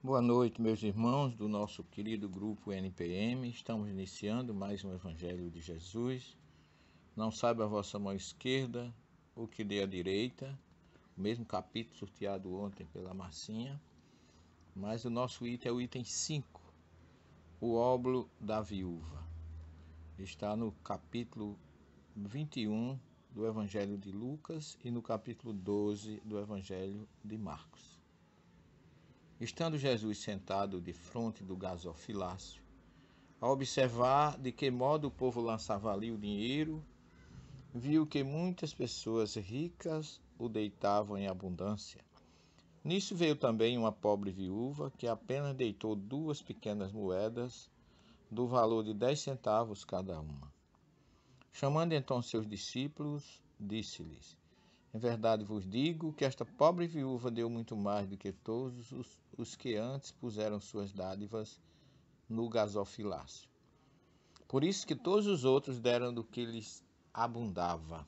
Boa noite, meus irmãos do nosso querido grupo NPM. Estamos iniciando mais um Evangelho de Jesus. Não saiba a vossa mão esquerda o que dê a direita, o mesmo capítulo sorteado ontem pela Marcinha, mas o nosso item é o item 5, o óbolo da viúva. Está no capítulo 21 do Evangelho de Lucas e no capítulo 12 do Evangelho de Marcos. Estando Jesus sentado defronte do gasofilácio, a observar de que modo o povo lançava ali o dinheiro, viu que muitas pessoas ricas o deitavam em abundância. Nisso veio também uma pobre viúva que apenas deitou 2 pequenas moedas, do valor de 10 centavos cada uma. Chamando então seus discípulos, disse-lhes: Em verdade vos digo que esta pobre viúva deu muito mais do que todos os que antes puseram suas dádivas no gasofilácio. Por isso que todos os outros deram do que lhes abundava,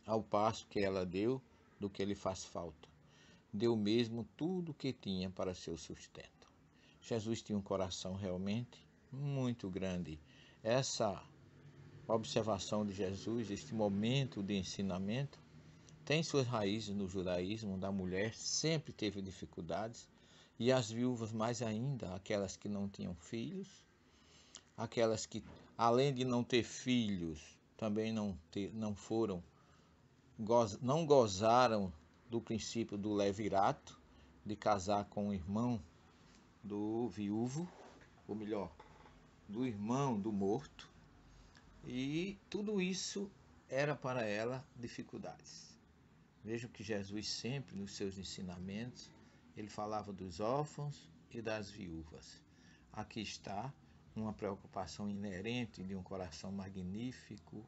ao passo que ela deu do que lhe faz falta. Deu mesmo tudo o que tinha para seu sustento. Jesus tinha um coração realmente muito grande. Essa observação de Jesus, este momento de ensinamento, tem suas raízes no judaísmo, onde a mulher sempre teve dificuldades, e as viúvas mais ainda, aquelas que não tinham filhos, aquelas que, além de não ter filhos, também não gozaram do princípio do levirato, de casar com o irmão do viúvo, ou melhor, do irmão do morto, e tudo isso era para ela dificuldades. Vejam que Jesus sempre nos seus ensinamentos, ele falava dos órfãos e das viúvas. Aqui está uma preocupação inerente de um coração magnífico,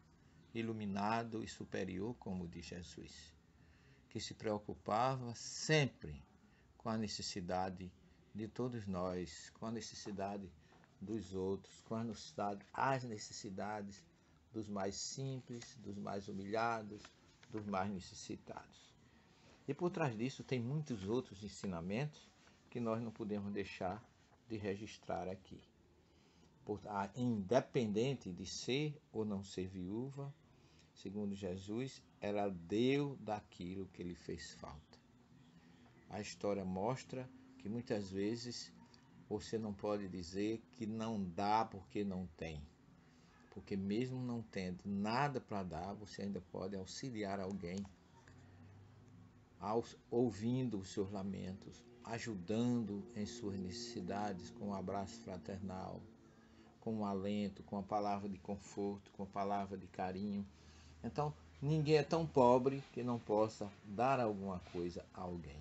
iluminado e superior, como diz Jesus, que se preocupava sempre com a necessidade de todos nós, com a necessidade dos outros, com as necessidades dos mais simples, dos mais humilhados, dos mais necessitados. E por trás disso tem muitos outros ensinamentos que nós não podemos deixar de registrar aqui. Independente de ser ou não ser viúva, segundo Jesus, ela deu daquilo que lhe fez falta. A história mostra que muitas vezes você não pode dizer que não dá porque não tem. Porque mesmo não tendo nada para dar, você ainda pode auxiliar alguém, ouvindo os seus lamentos, ajudando em suas necessidades com um abraço fraternal, com um alento, com a palavra de conforto, com a palavra de carinho. Então, ninguém é tão pobre que não possa dar alguma coisa a alguém.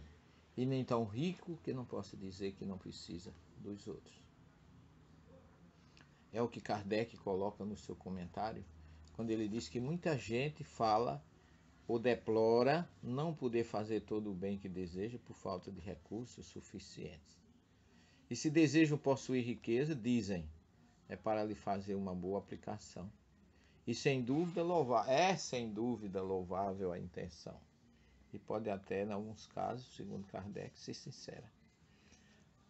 E nem tão rico que não possa dizer que não precisa dos outros. É o que Kardec coloca no seu comentário, quando ele diz que muita gente fala ou deplora não poder fazer todo o bem que deseja por falta de recursos suficientes. E se desejam possuir riqueza, dizem, é para lhe fazer uma boa aplicação. E sem dúvida louvável a intenção. E pode até, em alguns casos, segundo Kardec, ser sincera.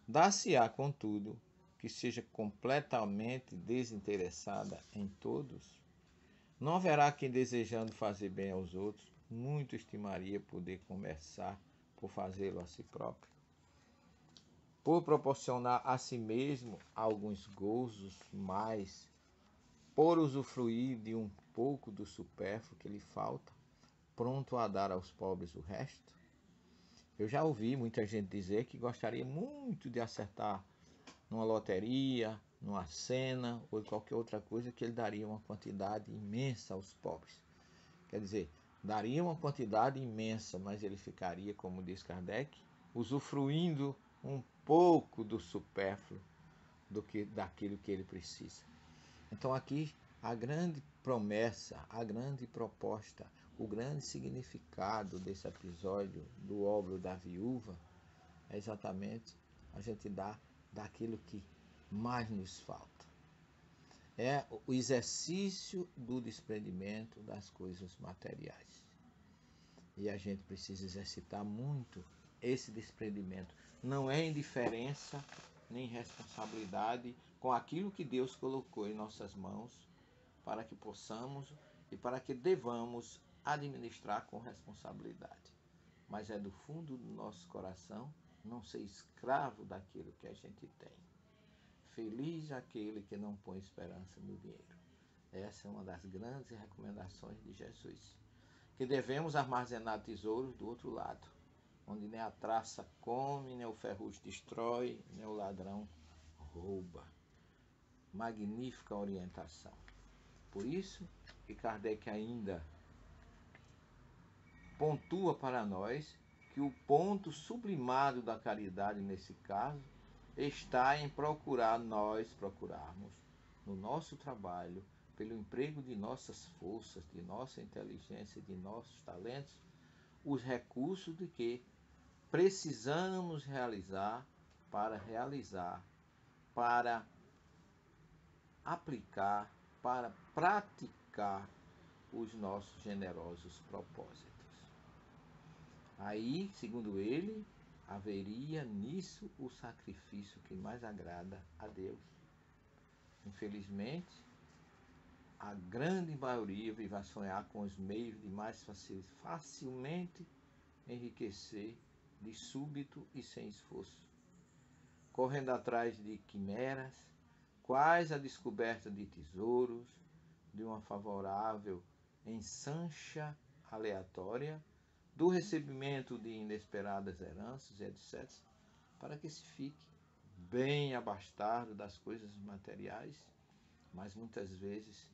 Dar-se-á, contudo, que seja completamente desinteressada em todos, não haverá quem, desejando fazer bem aos outros, muito estimaria poder começar por fazê-lo a si próprio, por proporcionar a si mesmo alguns gozos mais, por usufruir de um pouco do supérfluo que lhe falta, pronto a dar aos pobres o resto. Eu já ouvi muita gente dizer que gostaria muito de acertar numa loteria, numa cena ou qualquer outra coisa, que ele daria uma quantidade imensa aos pobres. Quer dizer, daria uma quantidade imensa, mas ele ficaria, como diz Kardec, usufruindo um pouco do supérfluo daquilo que ele precisa. Então aqui a grande promessa, a grande proposta, o grande significado desse episódio do óbolo da viúva é exatamente a gente dar daquilo que mais nos falta. É o exercício do desprendimento das coisas materiais. E a gente precisa exercitar muito esse desprendimento. Não é indiferença nem responsabilidade com aquilo que Deus colocou em nossas mãos para que possamos e para que devamos administrar com responsabilidade. Mas é do fundo do nosso coração não ser escravo daquilo que a gente tem. Feliz aquele que não põe esperança no dinheiro. Essa é uma das grandes recomendações de Jesus. Que devemos armazenar tesouros do outro lado, onde nem a traça come, nem o ferrugem destrói, nem o ladrão rouba. Magnífica orientação. Por isso que Kardec ainda pontua para nós que o ponto sublimado da caridade nesse caso está em procurarmos no nosso trabalho, pelo emprego de nossas forças, de nossa inteligência, de nossos talentos, os recursos de que precisamos realizar, para aplicar, para praticar os nossos generosos propósitos. Aí, segundo ele, haveria nisso o sacrifício que mais agrada a Deus. Infelizmente, a grande maioria vive a sonhar com os meios de mais facilmente enriquecer de súbito e sem esforço, correndo atrás de quimeras, quais a descoberta de tesouros, de uma favorável ensancha aleatória, do recebimento de inesperadas heranças, etc., para que se fique bem abastado das coisas materiais, mas muitas vezes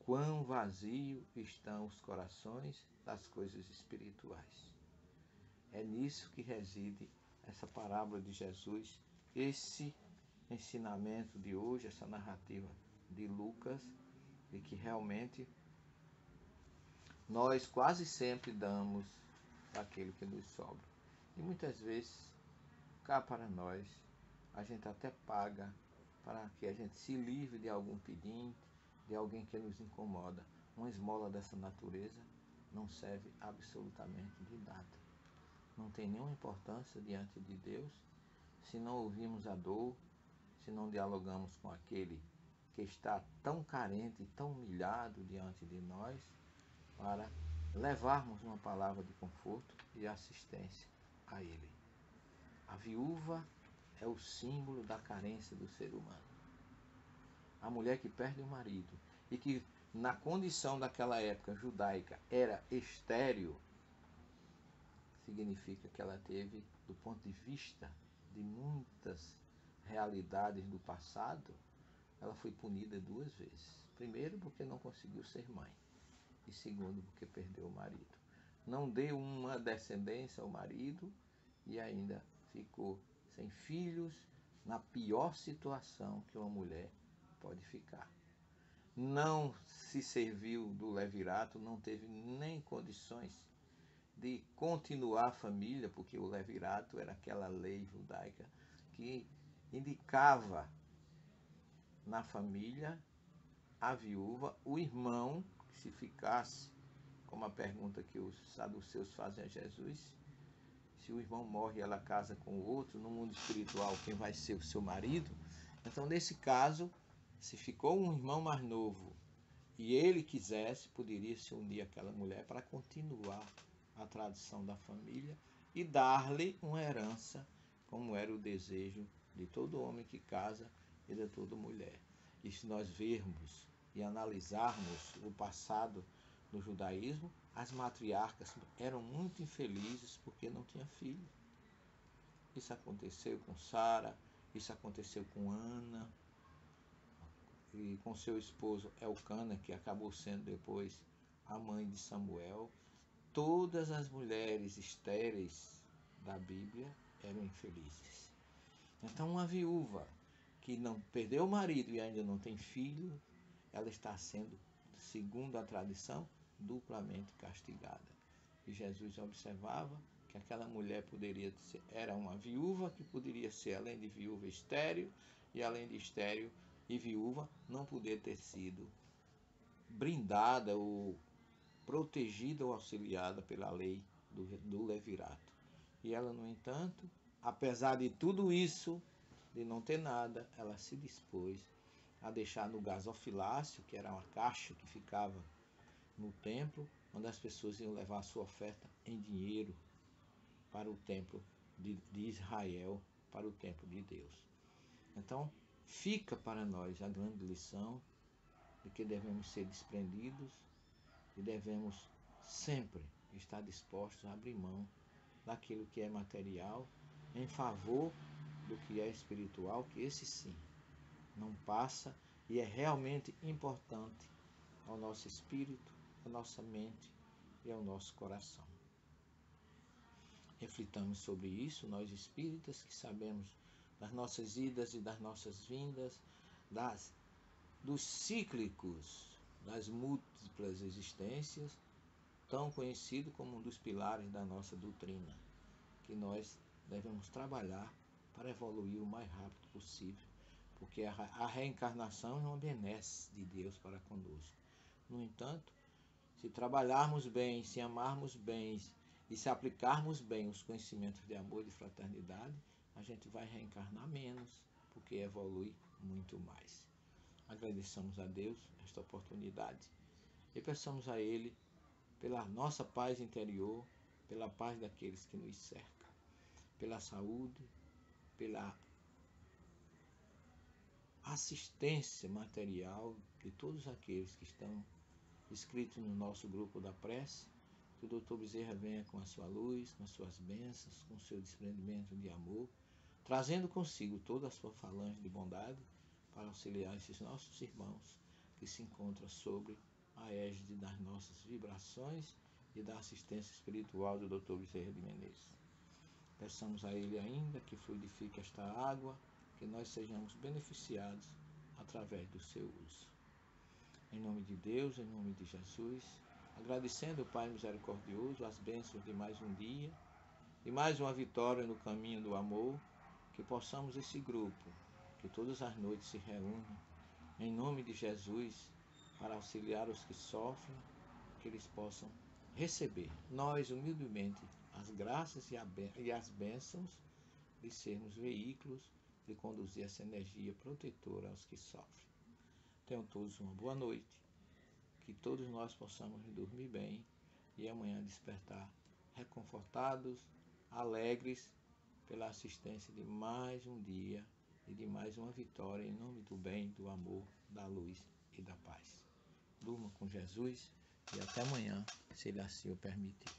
quão vazio estão os corações das coisas espirituais. É nisso que reside essa parábola de Jesus, esse ensinamento de hoje, essa narrativa de Lucas, e que realmente nós quase sempre damos aquilo que nos sobra. E muitas vezes, cá para nós, a gente até paga para que a gente se livre de algum pedinte, de alguém que nos incomoda. Uma esmola dessa natureza não serve absolutamente de nada. Não tem nenhuma importância diante de Deus se não ouvimos a dor, se não dialogamos com aquele que está tão carente e tão humilhado diante de nós, para levarmos uma palavra de conforto e assistência a ele. A viúva é o símbolo da carência do ser humano. A mulher que perde o marido e que, na condição daquela época judaica, era estéril, significa que ela teve, do ponto de vista de muitas realidades do passado, ela foi punida 2 vezes. Primeiro, porque não conseguiu ser mãe. E segundo, porque perdeu o marido. Não deu uma descendência ao marido e ainda ficou sem filhos, na pior situação que uma mulher pode ficar. Não se serviu do levirato, não teve nem condições de continuar a família, porque o levirato era aquela lei judaica que indicava na família a viúva, o irmão, que se ficasse, como a pergunta que os saduceus fazem a Jesus, se o irmão morre e ela casa com o outro, no mundo espiritual, quem vai ser o seu marido? Então, nesse caso, se ficou um irmão mais novo e ele quisesse, poderia se unir àquela mulher para continuar a tradição da família e dar-lhe uma herança, como era o desejo de todo homem que casa e de toda mulher. E se nós vermos e analisarmos o passado do judaísmo, as matriarcas eram muito infelizes porque não tinham filho. Isso aconteceu com Sara, isso aconteceu com Ana, e com seu esposo Elcana, que acabou sendo depois a mãe de Samuel. Todas as mulheres estéreis da Bíblia eram infelizes. Então, uma viúva que não perdeu o marido e ainda não tem filho, ela está sendo, segundo a tradição, duplamente castigada. E Jesus observava que aquela mulher era uma viúva que poderia ser, além de viúva, estéril, e além de estéril e viúva, não poder ter sido brindada ou protegida ou auxiliada pela lei do levirato. E ela, no entanto, apesar de tudo isso, de não ter nada, ela se dispôs a deixar no gasofilácio, que era uma caixa que ficava no templo, onde as pessoas iam levar a sua oferta em dinheiro para o templo de Israel, para o templo de Deus. Então, fica para nós a grande lição de que devemos ser desprendidos e devemos sempre estar dispostos a abrir mão daquilo que é material em favor do que é espiritual, que esse sim não passa e é realmente importante ao nosso espírito, à nossa mente e ao nosso coração. Reflitamos sobre isso, nós espíritas que sabemos das nossas idas e das nossas vindas, dos cíclicos, das múltiplas existências, tão conhecido como um dos pilares da nossa doutrina, que nós devemos trabalhar para evoluir o mais rápido possível, porque a reencarnação é uma benesse de Deus para conosco. No entanto, se trabalharmos bem, se amarmos bem e se aplicarmos bem os conhecimentos de amor e de fraternidade, a gente vai reencarnar menos, porque evolui muito mais. Agradeçamos a Deus esta oportunidade e peçamos a Ele pela nossa paz interior, pela paz daqueles que nos cercam, pela saúde, pela assistência material de todos aqueles que estão inscritos no nosso grupo da prece, que o Dr. Bezerra venha com a sua luz, com as suas bênçãos, com o seu desprendimento de amor, trazendo consigo toda a sua falange de bondade para auxiliar esses nossos irmãos que se encontram sobre a égide das nossas vibrações e da assistência espiritual do Dr. Bezerra de Menezes. Peçamos a Ele ainda que fluidifique esta água, que nós sejamos beneficiados através do seu uso. Em nome de Deus, em nome de Jesus, agradecendo o Pai misericordioso as bênçãos de mais um dia, de mais uma vitória no caminho do amor, que possamos esse grupo, que todas as noites se reúne, em nome de Jesus, para auxiliar os que sofrem, que eles possam receber, nós humildemente, as graças e as bênçãos de sermos veículos de conduzir essa energia protetora aos que sofrem. Tenham todos uma boa noite, que todos nós possamos dormir bem e amanhã despertar reconfortados, alegres pela assistência de mais um dia e de mais uma vitória em nome do bem, do amor, da luz e da paz. Durma com Jesus e até amanhã, se Ele assim o permitir.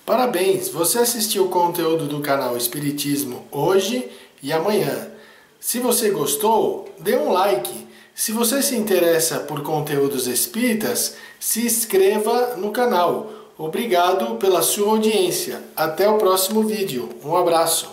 Parabéns! Você assistiu o conteúdo do canal Espiritismo hoje e amanhã. Se você gostou, dê um like. Se você se interessa por conteúdos espíritas, se inscreva no canal. Obrigado pela sua audiência. Até o próximo vídeo. Um abraço.